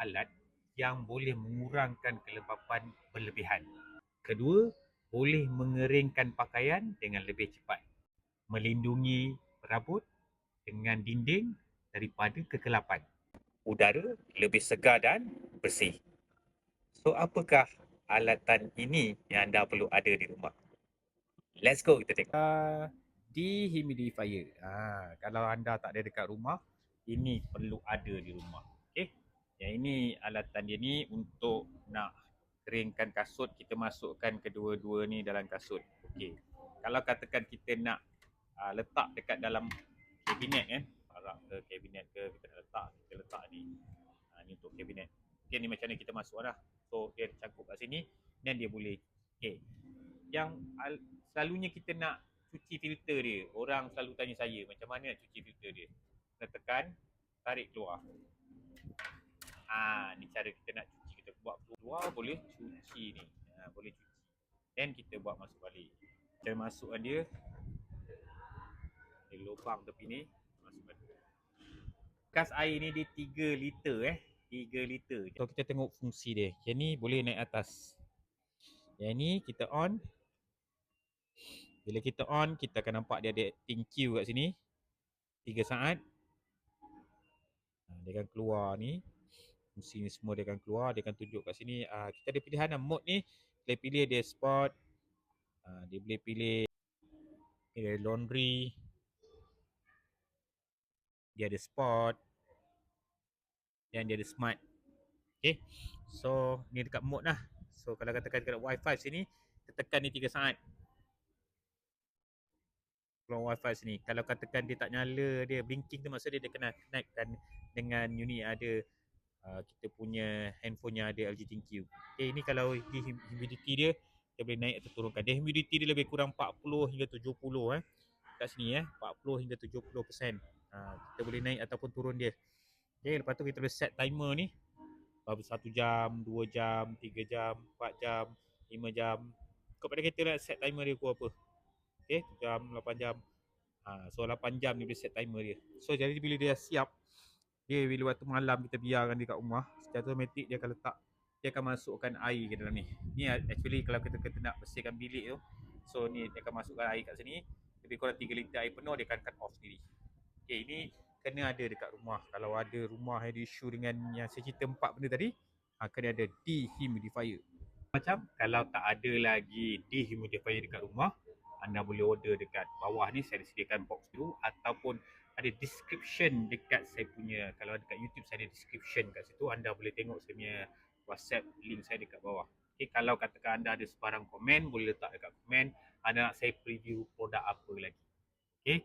alat yang boleh mengurangkan kelembapan berlebihan. Kedua, boleh mengeringkan pakaian dengan lebih cepat. Melindungi perabot dengan dinding daripada kegelapan. Udara lebih segar dan bersih. So, apakah alatan ini yang anda perlu ada di rumah? Let's go, kita tengok. Dehumidifier. Kalau anda tak ada dekat rumah, ini perlu ada di rumah. Okay. Yang ini alatan dia ni untuk nak keringkan kasut, kita masukkan kedua-dua ni dalam kasut. Okay. Kalau katakan kita nak letak dekat dalam kabinet kan, barak ke kabinet ke, kita nak letak, kita letak ni. Ni untuk kabinet. Okay, ni macam ni kita masuk lah. So, dia cangkup kat sini dan dia boleh. Okay. Yang selalunya kita nak cuci filter dia. Orang selalu tanya saya, macam mana nak cuci filter dia? Kita tekan, tarik keluar. Ni cara kita nak cuci. Kita buat keluar, boleh cuci ni. Boleh cuci. Dan kita buat masuk balik. Cara masukkan dia, dia lubang tepi ni, masukkan. Kas air ni dia 3 liter 3 liter. So kita tengok fungsi dia. Yang ni boleh naik atas. Yang ni kita on. Bila kita on, kita akan nampak dia ada acting queue kat sini. 3 saat. Dia akan keluar ni. Fungsi ni semua dia akan keluar. Dia akan tunjuk kat sini. Kita ada pilihan lah. Mode ni, boleh pilih dia sport. Dia boleh pilih dia laundry. Dia ada sport. Dan dia ada smart. Okay. So, ni dekat mode lah. So, kalau katakan dekat wifi sini, kita tekan ni 3 saat. Keluar wifi sini. Kalau katakan dia tak nyala, dia blinking tu maksud dia kena connectkan dengan unit ada kita punya handphone yang ada LG ThinQ. Okay, ni kalau humidity dia boleh naik atau turunkan. Dia humidity dia lebih kurang 40 hingga 70 kat sini 40 hingga 70%. Kita boleh naik ataupun turun dia. Okay, lepas tu kita boleh set timer ni. 1 jam, 2 jam, 3 jam, 4 jam, 5 jam. Kepada kita nak set timer dia pukul apa. Okay, 7 jam, 8 jam. So 8 jam ni boleh set timer dia. So jadi bila dia siap, dia bila waktu malam kita biarkan dia kat rumah, secara automatik dia akan letak, dia akan masukkan air ke dalam ni. Ni actually kalau kita nak bersihkan bilik tu, so ni dia akan masukkan air kat sini, lebih kurang 3 liter air penuh, dia akan cut off sendiri. Okay, ini kena ada dekat rumah. Kalau ada rumah yang ada isu dengan yang saya cerita 4 benda tadi, kena ada dehumidifier. Macam kalau tak ada lagi dehumidifier dekat rumah, anda boleh order dekat bawah ni, saya sediakan box tu, ataupun ada description dekat saya punya, kalau dekat YouTube saya ada description kat situ, anda boleh tengok saya punya WhatsApp link saya dekat bawah. Okay, kalau katakan anda ada sebarang komen, boleh letak dekat komen anda nak saya preview produk apa lagi. Okay,